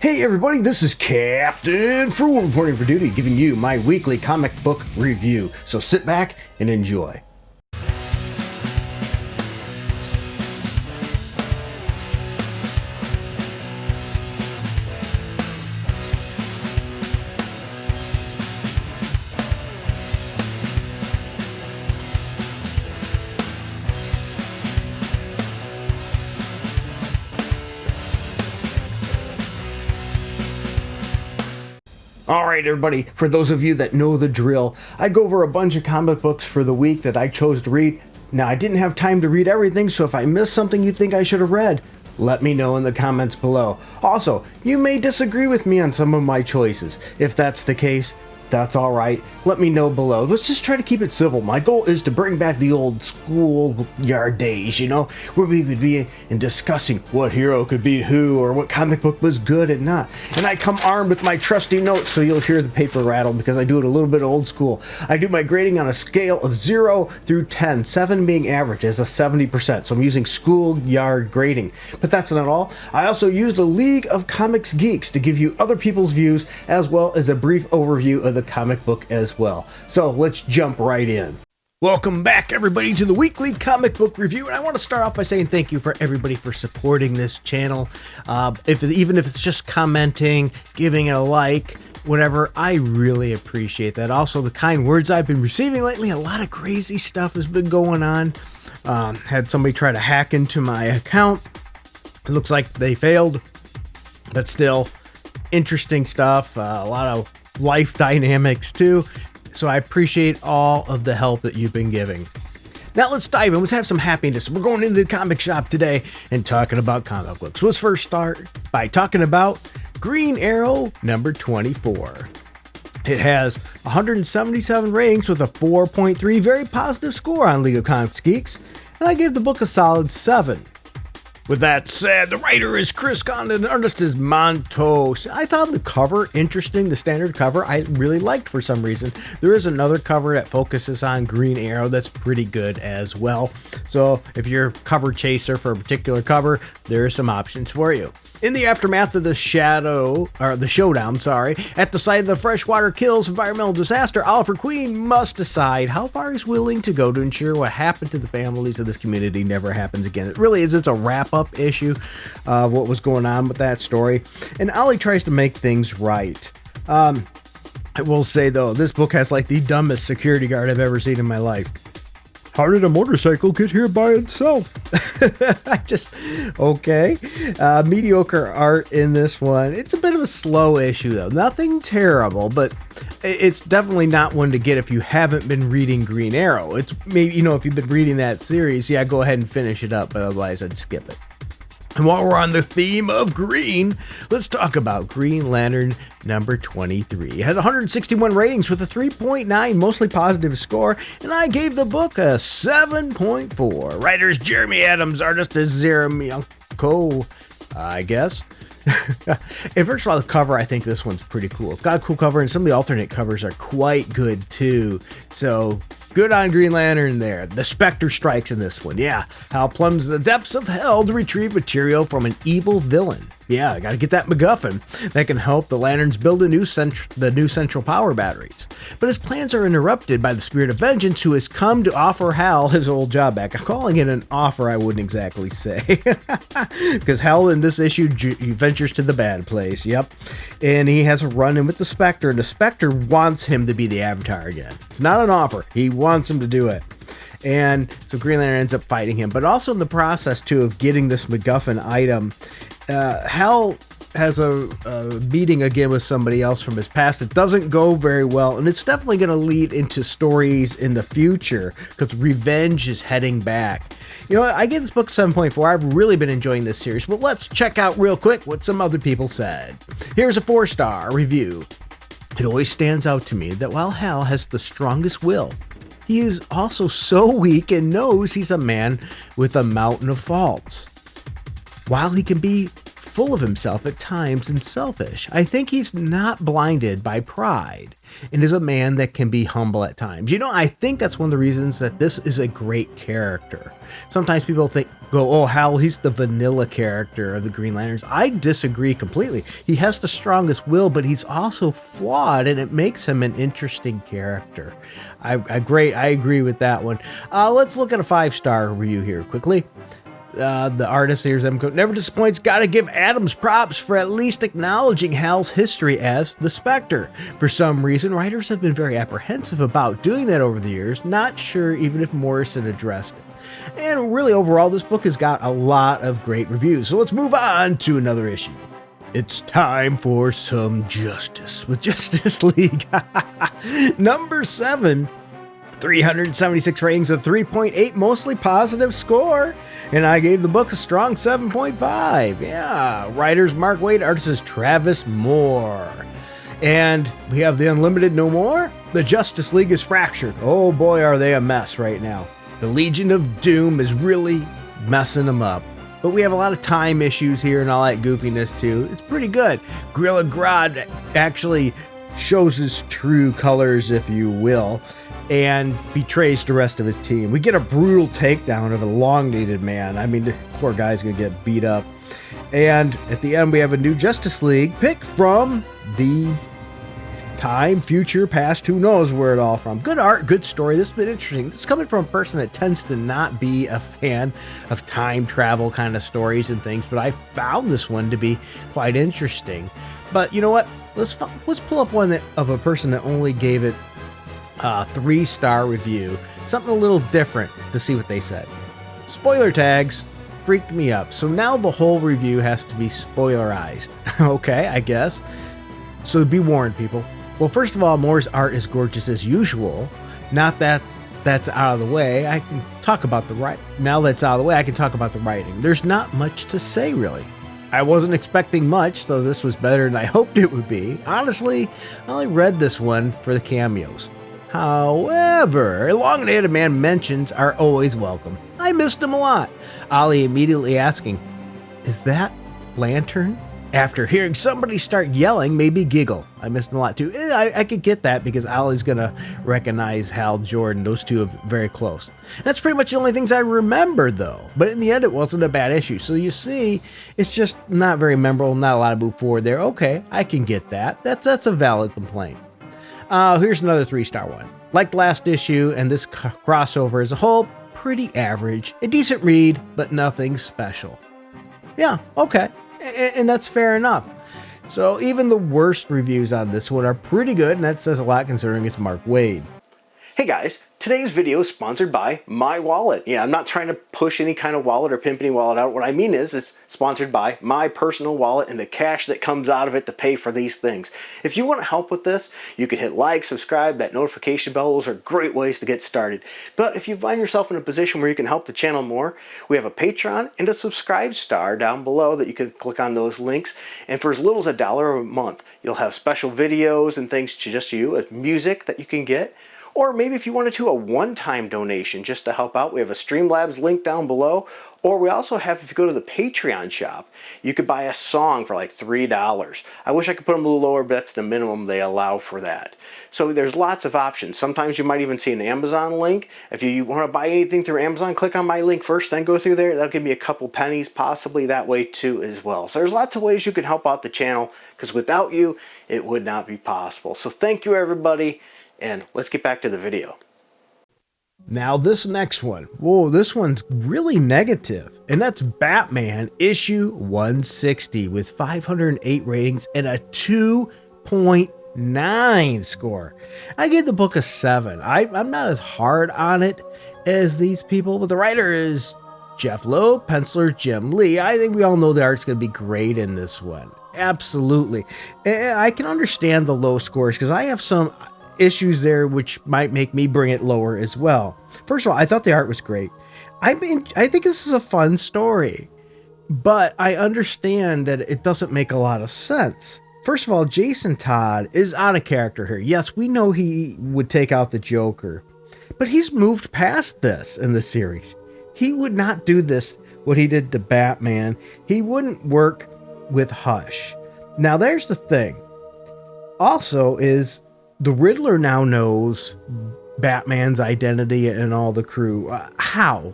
Hey everybody, this is Captain Frugal reporting for duty, giving you my weekly comic book review. So sit back and enjoy. Alright everybody, for those of you that know the drill, I go over a bunch of comic books for the week that I chose to read. Now I didn't have time to read everything, so if I missed something you think I should have read, let me know in the comments below. Also, you may disagree with me on some of my choices. If that's the case, that's alright. Let me know below. Let's just try to keep it civil. My goal is to bring back the old schoolyard days, where we would be in discussing what hero could beat who or what comic book was good and not. And I come armed with my trusty notes, so you'll hear the paper rattle because I do it a little bit old school. I do my grading on a scale of 0 through 10, 7 being average as a 70%. So I'm using schoolyard grading. But that's not all. I also used a League of Comics Geeks to give you other people's views as well as a brief overview of the comic book as well. So let's jump right in. Welcome back everybody to the weekly comic book review, and I want to start off by saying thank you for everybody for supporting this channel. Even if it's just commenting, giving it a like, whatever, I really appreciate that. Also the kind words I've been receiving lately. A lot of crazy stuff has been going on. Had somebody try to hack into my account. It looks like they failed, but still interesting stuff. A lot of life dynamics too, so I appreciate all of the help that you've been giving. Now let's dive in. Let's have some happiness. We're going into the comic shop today and talking about comic books. Let's first start by talking about Green Arrow number 24. It has 177 ratings with a 4.3, very positive score on League of Comics Geeks, and I gave the book a solid 7. With that said, the writer is Chris Condon and the artist is Montos. I thought the cover interesting, the standard cover I really liked for some reason. There is another cover that focuses on Green Arrow that's pretty good as well. So if you're a cover chaser for a particular cover, there are some options for you. In the aftermath of the showdown, at the site of the Freshwater Kills environmental disaster, Oliver Queen must decide how far he's willing to go to ensure what happened to the families of this community never happens again. It really is, it's a wrap-up issue of what was going on with that story, and Ollie tries to make things right. I will say though, this book has like the dumbest security guard I've ever seen in my life. How did a motorcycle get here by itself? Okay. Mediocre art in this one. It's a bit of a slow issue though. Nothing terrible, but it's definitely not one to get if you haven't been reading Green Arrow. It's maybe, if you've been reading that series, yeah, go ahead and finish it up, but otherwise I'd skip it. And while we're on the theme of green, let's talk about Green Lantern number 23. It had 161 ratings with a 3.9, mostly positive score, and I gave the book a 7.4. Writer's Jeremy Adams, artist is Zermianko, I guess. And first of all, the cover, I think this one's pretty cool. It's got a cool cover, and some of the alternate covers are quite good too. So good on Green Lantern there. The Spectre strikes in this one. Yeah, Hal plumbs the depths of hell to retrieve material from an evil villain. Yeah, I gotta get that MacGuffin that can help the Lanterns build the new central power batteries. But his plans are interrupted by the Spirit of Vengeance, who has come to offer Hal his old job back. I'm calling it an offer, I wouldn't exactly say. Because Hal in this issue ventures to the bad place, yep. And he has a run-in with the Spectre, and the Spectre wants him to be the Avatar again. It's not an offer, he wants him to do it. And so Green Lantern ends up fighting him, but also in the process too of getting this MacGuffin item, Hal has a meeting again with somebody else from his past. It doesn't go very well, and it's definitely going to lead into stories in the future because revenge is heading back. I give this book 7.4. I've really been enjoying this series, but let's check out real quick what some other people said. Here's a 4-star review. It always stands out to me that while Hal has the strongest will, he is also so weak and knows he's a man with a mountain of faults. While he can be full of himself at times and selfish. I think he's not blinded by pride and is a man that can be humble at times. I think that's one of the reasons that this is a great character. Sometimes people go, oh, Hal, he's the vanilla character of the Green Lanterns. I disagree completely. He has the strongest will, but he's also flawed, and it makes him an interesting character. I agree with that one. Let's look at a 5-star review here quickly. The artist here's never disappoints. Gotta give Adams props for at least acknowledging Hal's history as the Spectre. For some reason, writers have been very apprehensive about doing that over the years. Not sure even if Morrison addressed it. And really, overall, this book has got a lot of great reviews. So let's move on to another issue. It's time for some justice with Justice League. Number 7. 376 ratings with 3.8, mostly positive score. And I gave the book a strong 7.5. Yeah. Writers Mark Waid, artist is Travis Moore. And we have the Unlimited no more. The Justice League is fractured. Oh boy, are they a mess right now. The Legion of Doom is really messing them up. But we have a lot of time issues here and all that goofiness too. It's pretty good. Gorilla Grodd actually shows his true colors, if you will, and betrays the rest of his team. We get a brutal takedown of an elongated man. I mean, the poor guy's gonna get beat up. And at the end, we have a new Justice League pick from the time, future, past, who knows where it all from. Good art, good story. This has been interesting. This is coming from a person that tends to not be a fan of time travel kind of stories and things, but I found this one to be quite interesting. But you know what? Let's pull up one of a person that only gave it a 3-star review. Something a little different to see what they said. Spoiler tags freaked me up. So now the whole review has to be spoilerized. Okay, I guess. So be warned, people. Well, first of all, Moore's art is gorgeous as usual. Not that that's out of the way. I can talk about the right. Now that's out of the way, I can talk about the writing. There's not much to say, really. I wasn't expecting much, though this was better than I hoped it would be. Honestly, I only read this one for the cameos. However, elongated man mentions are always welcome. I missed him a lot. Ollie immediately asking, "Is that Lantern?" After hearing somebody start yelling, maybe giggle. I missed him a lot too. I could get that because Ollie's gonna recognize Hal Jordan. Those two are very close. That's pretty much the only things I remember though. But in the end, it wasn't a bad issue. So you see, it's just not very memorable. Not a lot to move forward there. Okay, I can get that. That's a valid complaint. Here's another 3-star one. Like the last issue and this crossover as a whole, pretty average. A decent read, but nothing special. Yeah, okay. And that's fair enough. So even the worst reviews on this one are pretty good, and that says a lot considering it's Mark Waid. Hey guys, today's video is sponsored by My Wallet. Yeah, I'm not trying to push any kind of wallet or pimp any wallet out. What I mean is it's sponsored by my personal wallet and the cash that comes out of it to pay for these things. If you want to help with this, you can hit like, subscribe, that notification bell. Those are great ways to get started. But if you find yourself in a position where you can help the channel more, we have a Patreon and a subscribe star down below that you can click on those links. And for as little as $1 a month, you'll have special videos and things to just you, music that you can get. Or maybe if you wanted to, a one-time donation just to help out, we have a Streamlabs link down below. Or we also have, if you go to the Patreon shop, you could buy a song for like $3. I wish I could put them a little lower, but that's the minimum they allow for that. So there's lots of options. Sometimes you might even see an Amazon link. If you want to buy anything through Amazon, click on my link first, then go through there. That'll give me a couple pennies, possibly that way too as well. So there's lots of ways you can help out the channel, because without you, it would not be possible. So thank you, everybody. And let's get back to the video. Now this next one, whoa, this one's really negative. And that's Batman issue 160 with 508 ratings and a 2.9 score. I gave the book a 7. I'm not as hard on it as these people, but the writer is Jeff Loeb, penciler Jim Lee. I think we all know the art's going to be great in this one. Absolutely. And I can understand the low scores because I have some issues there which might make me bring it lower as well. First of all, I thought the art was great. I think this is a fun story, but I understand that it doesn't make a lot of sense. First of all, Jason Todd is out of character here. Yes, we know he would take out the Joker, but he's moved past this in the series. He would not do this, what he did to Batman. He wouldn't work with Hush. Now, there's the thing. Also, is the Riddler now knows Batman's identity and all the crew. How?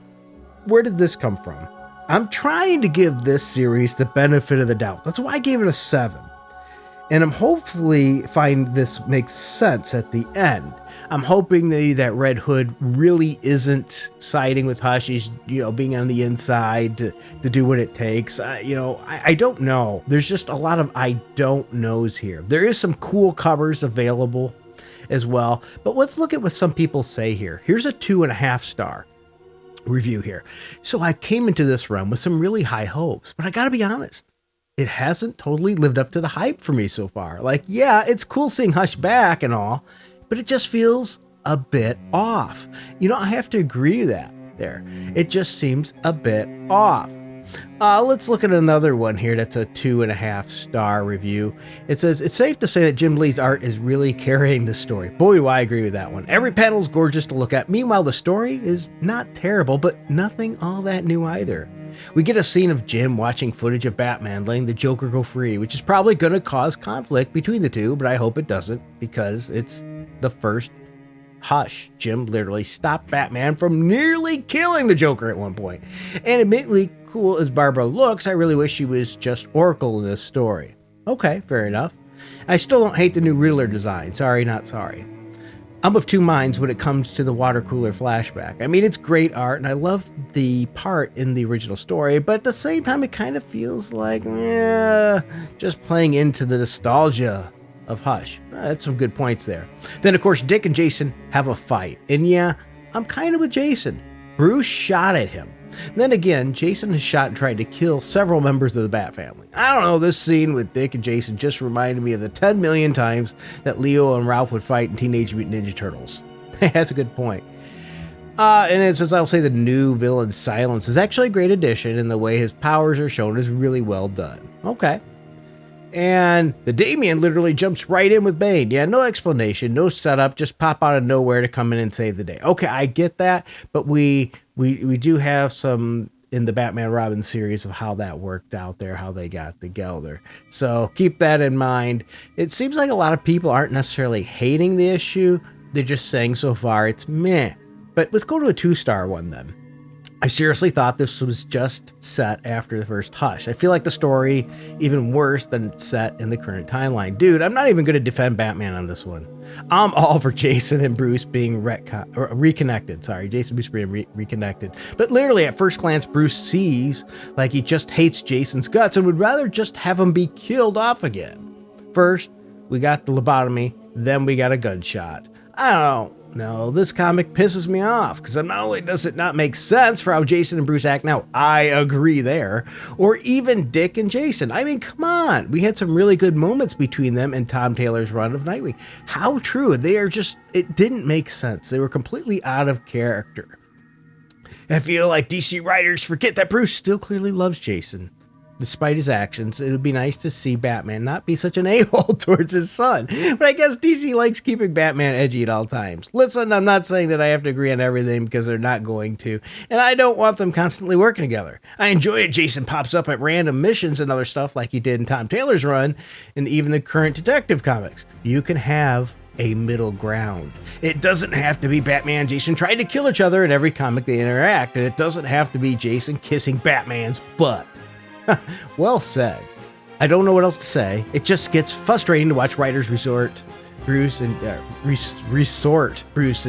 Where did this come from? I'm trying to give this series the benefit of the doubt. That's why I gave it a 7. And I'm hopefully find this makes sense at the end. I'm hoping that Red Hood really isn't siding with Hush. He's, being on the inside to do what it takes. I don't know. There's just a lot of I don't knows here. There is some cool covers available as well. But let's look at what some people say here. Here's a 2.5 star review here. So I came into this run with some really high hopes, but I gotta be honest. It hasn't totally lived up to the hype for me so far. Like, yeah, it's cool seeing Hush back and all, but it just feels a bit off. I have to agree with that there. It just seems a bit off. Let's look at another one here that's a 2.5 star review. It says, it's safe to say that Jim Lee's art is really carrying the story. Boy, do I agree with that one. Every panel is gorgeous to look at. Meanwhile, the story is not terrible, but nothing all that new either. We get a scene of Jim watching footage of Batman letting the Joker go free, which is probably going to cause conflict between the two, but I hope it doesn't, because it's the first Hush. Jim literally stopped Batman from nearly killing the Joker at one point. And admittedly, cool as Barbara looks, I really wish she was just Oracle in this story. Okay, fair enough. I still don't hate the new Riddler design. Sorry, not sorry. I'm of two minds when it comes to the water cooler flashback. I mean, it's great art, and I love the part in the original story, but at the same time, it kind of feels like, just playing into the nostalgia of Hush. That's some good points there. Then, of course, Dick and Jason have a fight, and yeah, I'm kind of with Jason. Bruce shot at him. Then again, Jason has shot and tried to kill several members of the Bat family. I don't know, this scene with Dick and Jason just reminded me of the 10 million times that Leo and Ralph would fight in Teenage Mutant Ninja Turtles. That's a good point. And it says, I'll say the new villain Silence is actually a great addition, and the way his powers are shown is really well done. Okay. And the Damian literally jumps right in with Bane. Yeah, no explanation, no setup, just pop out of nowhere to come in and save the day. Okay, I get that, but we do have some in the Batman Robin series of how that worked out there, how they got together. So keep that in mind. It seems like a lot of people aren't necessarily hating the issue. They're just saying so far it's meh. But let's go to a 2-star one then. I seriously thought this was just set after the first Hush. I feel like the story even worse than set in the current timeline. Dude, I'm not even going to defend Batman on this one. I'm all for Jason and Bruce being reconnected. Sorry, Jason Bruce being reconnected. But literally at first glance, Bruce sees like he just hates Jason's guts and would rather just have him be killed off again. First, we got the lobotomy, then we got a gunshot. I don't know. No, this comic pisses me off because not only does it not make sense for how Jason and Bruce act now, I agree there, or even Dick and Jason. I mean, come on. We had some really good moments between them and Tom Taylor's run of Nightwing. How true. They are just, it didn't make sense. They were completely out of character. I feel like DC writers forget that Bruce still clearly loves Jason. Despite his actions, it would be nice to see Batman not be such an a-hole towards his son. But I guess DC likes keeping Batman edgy at all times. Listen, I'm not saying that I have to agree on everything because they're not going to. And I don't want them constantly working together. I enjoy it. Jason pops up at random missions and other stuff like he did in Tom Taylor's run and even the current Detective comics. You can have a middle ground. It doesn't have to be Batman and Jason trying to kill each other in every comic they interact. And it doesn't have to be Jason kissing Batman's butt. Well said. I don't know what else to say. It just gets frustrating to watch writers resort Bruce and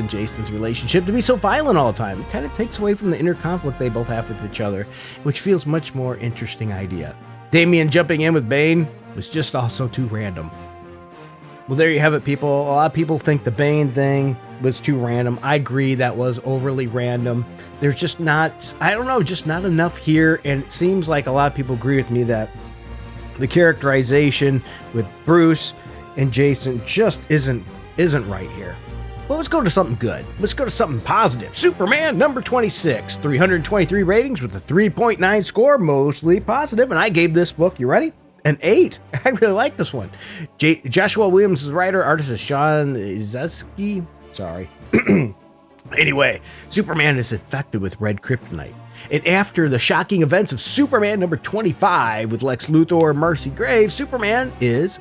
Jason's relationship to be so violent all the time. It kind of takes away from the inner conflict they both have with each other, which feels much more interesting idea. Damian jumping in with Bane was just also too random. Well, there you have it, people. A lot of people think the Bane thing was too random. I agree that was overly random. There's just not, I don't know, just not enough here. And it seems like a lot of people agree with me that the characterization with Bruce and Jason just isn't right here. Well, let's go to something good. Let's go to something positive. Superman number 26, 323 ratings with a 3.9 score, mostly positive. And I gave this book, you ready? An 8. I really like this one. Joshua Williams is the writer. Artist is Sean Zeski. Sorry. Anyway, Superman is infected with red kryptonite. And after the shocking events of Superman number 25 with Lex Luthor and Mercy Graves, Superman is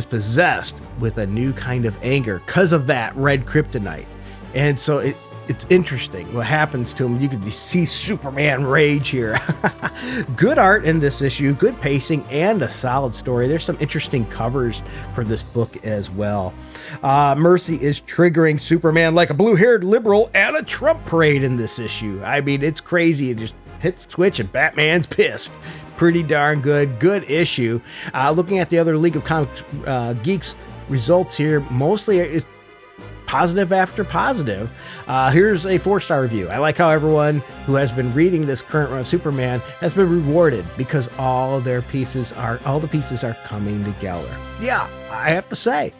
possessed with a new kind of anger because of that red kryptonite. And so it's interesting what happens to him. You can see Superman rage here. Good art in this issue, good pacing, and a solid story. There's some interesting covers for this book as well. Mercy is triggering Superman like a blue-haired liberal at a Trump parade in this issue. I mean, it's crazy. It just hits switch and Batman's pissed. Pretty darn good issue. Looking at the other League of Comics Geeks results here, mostly is positive after positive. Here's a 4-star review. I like how everyone who has been reading this current run of Superman has been rewarded because all the pieces are coming together. Yeah, I have to say,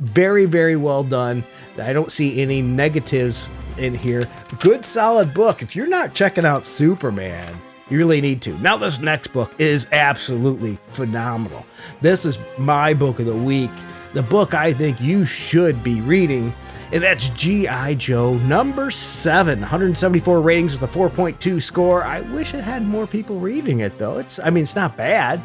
very, very well done. I don't see any negatives in here. Good, solid book. If you're not checking out Superman, you really need to. Now, this next book is absolutely phenomenal. This is my book of the week. The book I think you should be reading, and that's G.I. Joe number 7, 174 ratings with a 4.2 score. I wish it had more people reading it, though. It's not bad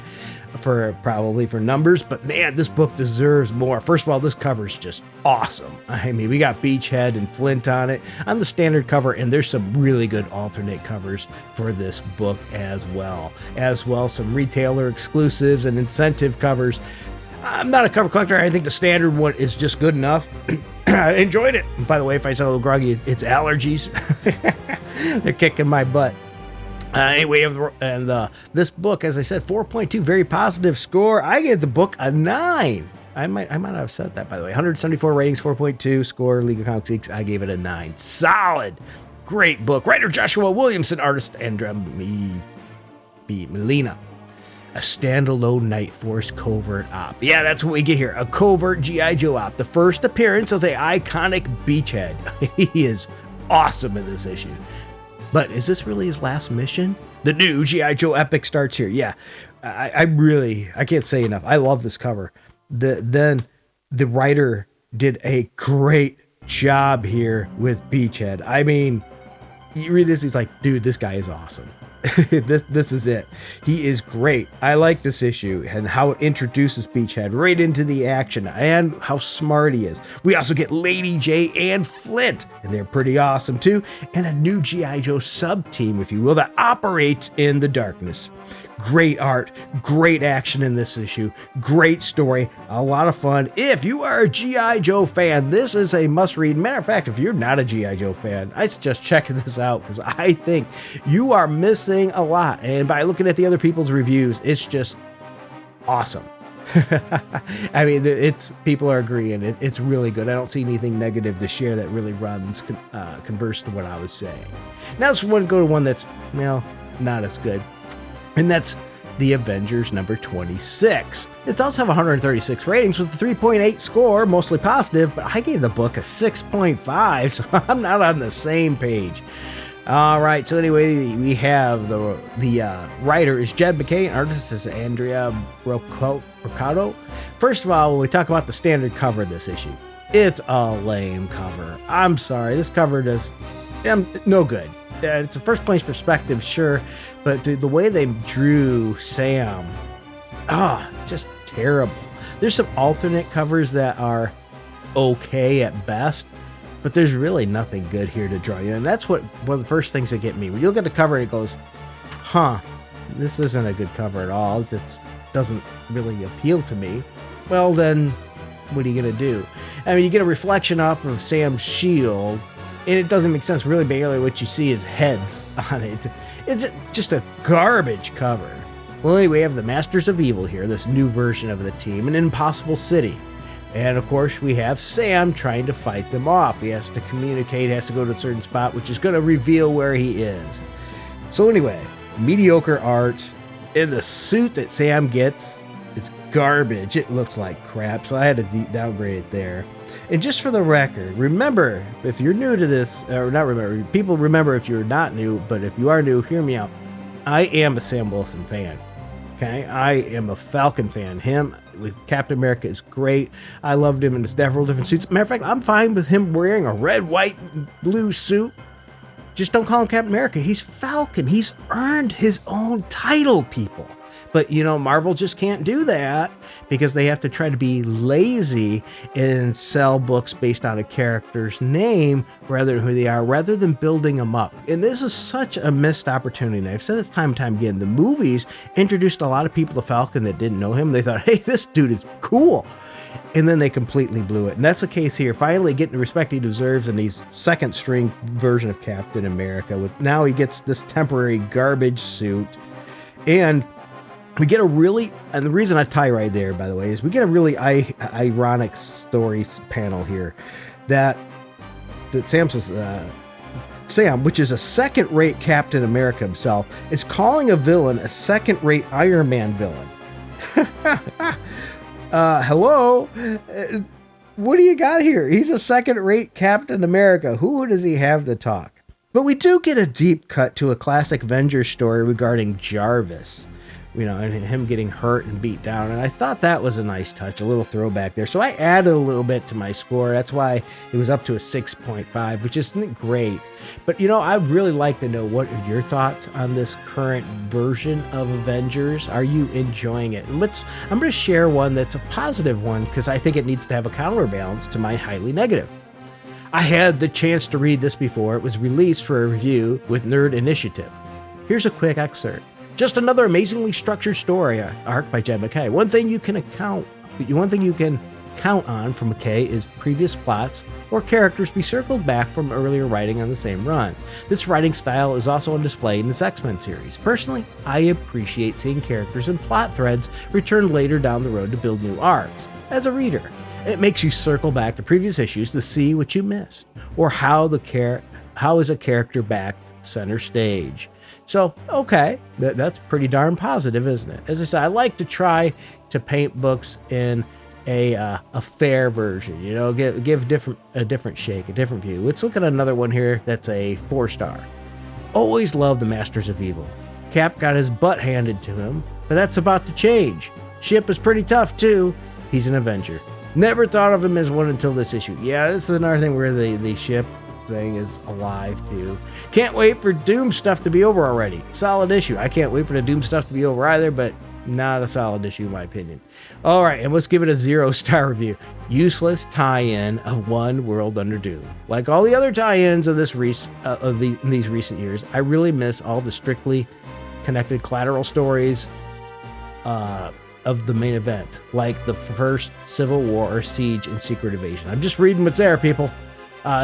probably for numbers, but man, this book deserves more. First of all, this cover is just awesome. I mean, we got Beachhead and Flint on it on the standard cover, and there's some really good alternate covers for this book as well. Some retailer exclusives and incentive covers. I'm not a cover collector. I think the standard one is just good enough. I enjoyed it. And by the way, if I sound a little groggy, it's allergies. They're kicking my butt. Anyway, this book, as I said, 4.2, very positive score. I gave the book a 9. I might not have said that, by the way. 174 ratings, 4.2 score. League of Comics Geeks, I gave it a 9. Solid. Great book. Writer Joshua Williamson, artist Andrea Molina. A standalone Night Force covert op. Yeah, that's what we get here. A covert G.I. Joe op. The first appearance of the iconic Beachhead. He is awesome in this issue. But is this really his last mission? The new G.I. Joe epic starts here. Yeah, I can't say enough. I love this cover. Then the writer did a great job here with Beachhead. I mean, you read this, he's like, dude, this guy is awesome. This is it. He is great. I like this issue and how it introduces Beachhead right into the action and how smart he is. We also get Lady J and Flint, and they're pretty awesome too, and a new G.I. Joe sub-team, if you will, that operates in the darkness. Great art, great action in this issue, great story, a lot of fun. If you are a G.I. Joe fan, this is a must-read. Matter of fact, if you're not a G.I. Joe fan, I suggest checking this out because I think you are missing a lot. And by looking at the other people's reviews, it's just awesome. I mean, people are agreeing. It's really good. I don't see anything negative to share that really runs converse to what I was saying. Now let's go to one that's, not as good. And that's The Avengers number 26. It does have 136 ratings with a 3.8 score, mostly positive, but I gave the book a 6.5, so I'm not on the same page. All right, so anyway, we have the writer is Jed McKay, artist is Andrea Roccato. First of all, when we talk about the standard cover of this issue, it's a lame cover. I'm sorry, this cover does no good. It's a first place perspective, sure, but the way they drew Sam, just terrible. There's some alternate covers that are okay at best, but there's really nothing good here to draw you. And that's one of the first things that get me. When you look at the cover, it goes, this isn't a good cover at all. It just doesn't really appeal to me. Well, then, what are you going to do? I mean, you get a reflection off of Sam's shield, and it doesn't make sense. Really, barely what you see is heads on it. It's just a garbage cover. Well, anyway, we have the Masters of Evil here, this new version of the team, an impossible city. And of course, we have Sam trying to fight them off. He has to communicate, has to go to a certain spot, which is going to reveal where he is. So anyway, mediocre art. And the suit that Sam gets is garbage. It looks like crap, so I had to downgrade it there. And just for the record, remember, if you're new to this, or not remember, people remember if you're not new, but if you are new, hear me out. I am a Sam Wilson fan. Okay? I am a Falcon fan. Him with Captain America is great. I loved him in several different suits. Matter of fact, I'm fine with him wearing a red, white, and blue suit. Just don't call him Captain America. He's Falcon. He's earned his own title, people. But, you know, Marvel just can't do that because they have to try to be lazy and sell books based on a character's name rather than who they are, rather than building them up. And this is such a missed opportunity. And I've said this time and time again. The movies introduced a lot of people to Falcon that didn't know him. They thought, hey, this dude is cool. And then they completely blew it. And that's the case here. Finally getting the respect he deserves in his second string version of Captain America. With now he gets this temporary garbage suit. And we get a really, and the reason I tie right there, by the way, is we get a really ironic story panel here that Sam says, Sam, which is a second-rate Captain America himself, is calling a villain a second-rate Iron Man villain. Hello? What do you got here? He's a second-rate Captain America. Who does he have to talk? But we do get a deep cut to a classic Avengers story regarding Jarvis. You know, and him getting hurt and beat down. And I thought that was a nice touch, a little throwback there. So I added a little bit to my score. That's why it was up to a 6.5, which isn't great. But, you know, I'd really like to know, what are your thoughts on this current version of Avengers? Are you enjoying it? And I'm going to share one that's a positive one because I think it needs to have a counterbalance to my highly negative. I had the chance to read this before. It was released for a review with Nerd Initiative. Here's a quick excerpt. Just another amazingly structured story arc by Jed MacKay. One thing you can count on from MacKay is previous plots or characters be circled back from earlier writing on the same run. This writing style is also on display in this X-Men series. Personally, I appreciate seeing characters and plot threads return later down the road to build new arcs. As a reader, it makes you circle back to previous issues to see what you missed, or how is a character back center stage. So, okay, that's pretty darn positive, isn't it? As I said, I like to try to paint books in a fair version, you know, give a different shake, a different view. Let's look at another one here that's a 4-star. Always loved the Masters of Evil. Cap got his butt handed to him, but that's about to change. Ship is pretty tough, too. He's an Avenger. Never thought of him as one until this issue. Yeah, this is another thing where the ship thing is alive too. Can't wait for Doom stuff to be over already. Solid issue. I can't wait for the Doom stuff to be over either, but not a solid issue in my opinion. All right, and let's give it a 0-star review. Useless tie-in of One World Under Doom. Like all the other tie-ins of these recent years, I really miss all the strictly connected collateral stories of the main event, like the first Civil War or Siege and Secret Invasion. I'm just reading what's there, people.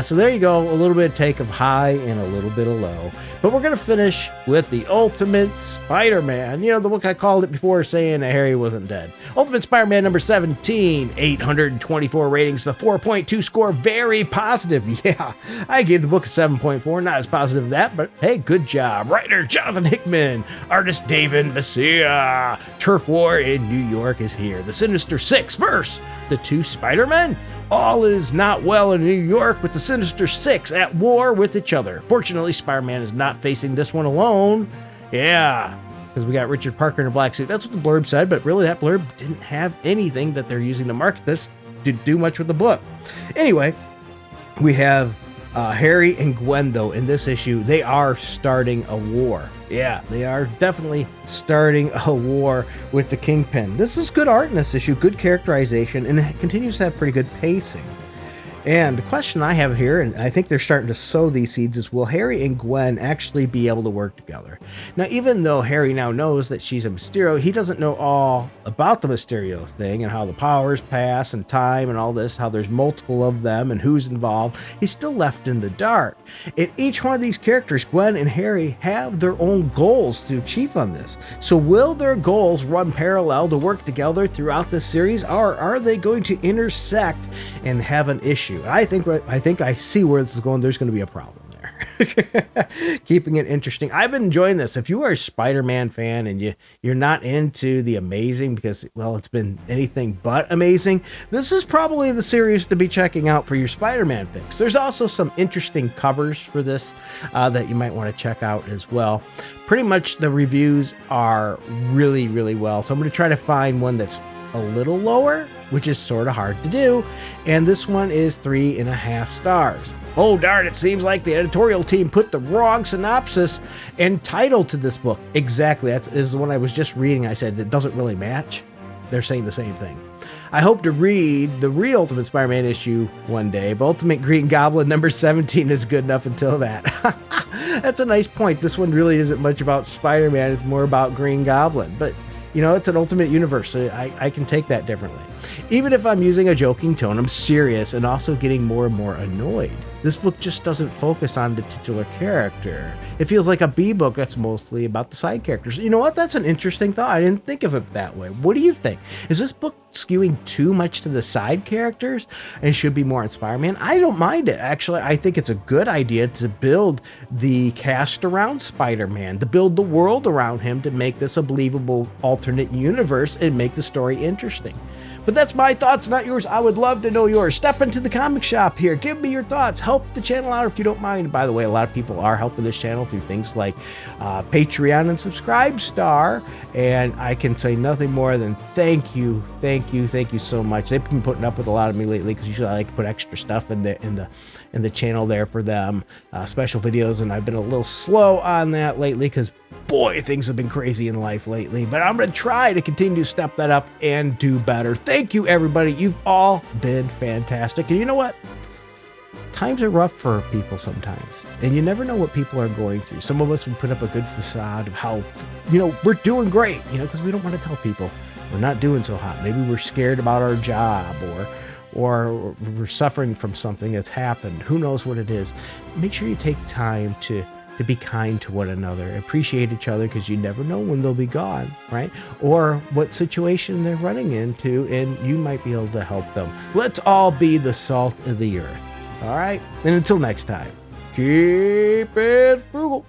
So there you go, a little bit of take of high and a little bit of low. But we're going to finish with the Ultimate Spider-Man. You know, the book I called it before saying that Harry wasn't dead. Ultimate Spider-Man number 17, 824 ratings with a 4.2 score. Very positive. Yeah, I gave the book a 7.4. Not as positive as that, but hey, good job. Writer Jonathan Hickman. Artist David Messiah. Turf War in New York is here. The Sinister Six versus the two Spider-Men. All is not well in New York with the Sinister Six at war with each other. Fortunately, Spider-Man is not facing this one alone. Yeah, because we got Richard Parker in a black suit. That's what the blurb said, but really that blurb didn't have anything that they're using to market this to do much with the book. Anyway, we have Harry and Gwen, though, in this issue. They are starting a war. Yeah, they are definitely starting a war with the Kingpin. This is good art in this issue, good characterization, and it continues to have pretty good pacing. And the question I have here, and I think they're starting to sow these seeds, is will Harry and Gwen actually be able to work together? Now, even though Harry now knows that she's a Mysterio, he doesn't know all about the Mysterio thing and how the powers pass and time and all this, how there's multiple of them and who's involved. He's still left in the dark. And each one of these characters, Gwen and Harry, have their own goals to achieve on this. So will their goals run parallel to work together throughout this series, or are they going to intersect and have an issue? I think I see where this is going. There's going to be a problem there. Keeping it interesting. I've been enjoying this. If you are a Spider-Man fan and you're not into the Amazing because, well, it's been anything but amazing, this is probably the series to be checking out for your Spider-Man fix. There's also some interesting covers for this that you might want to check out as well. Pretty much the reviews are really, really well. So I'm going to try to find one that's a little lower, which is sort of hard to do, and this one is 3.5 stars. Oh darn, it seems like the editorial team put the wrong synopsis and title to this book. Exactly, that is the one I was just reading. I said it doesn't really match. They're saying the same thing. I hope to read the real Ultimate Spider-Man issue one day, but Ultimate Green Goblin number 17 is good enough until that. That's a nice point. This one really isn't much about Spider-Man. It's more about Green Goblin. But, you know, it's an Ultimate Universe, so I can take that differently. Even if I'm using a joking tone, I'm serious and also getting more and more annoyed. This book just doesn't focus on the titular character. It feels like a B book that's mostly about the side characters. You know what? That's an interesting thought. I didn't think of it that way. What do you think? Is this book skewing too much to the side characters and should be more on Spider-Man? I don't mind it. Actually, I think it's a good idea to build the cast around Spider-Man, to build the world around him, to make this a believable alternate universe and make the story interesting. But that's my thoughts, not yours. I would love to know yours. Step into the comic shop here. Give me your thoughts. Help the channel out if you don't mind. By the way, a lot of people are helping this channel through things like Patreon and Subscribestar. And I can say nothing more than thank you so much. They've been putting up with a lot of me lately because usually I like to put extra stuff in the channel there for them, special videos, and I've been a little slow on that lately because boy, things have been crazy in life lately, but I'm going to try to continue to step that up and do better. Thank you, everybody. You've all been fantastic. And you know what? Times are rough for people sometimes, and you never know what people are going through. Some of us would put up a good facade of how, you know, we're doing great, you know, because we don't want to tell people we're not doing so hot. Maybe we're scared about our job, or we're suffering from something that's happened. Who knows what it is? Make sure you take time to be kind to one another, appreciate each other, because you never know when they'll be gone, right? Or what situation they're running into, and you might be able to help them. Let's all be the salt of the earth, all right? And until next time, keep it frugal.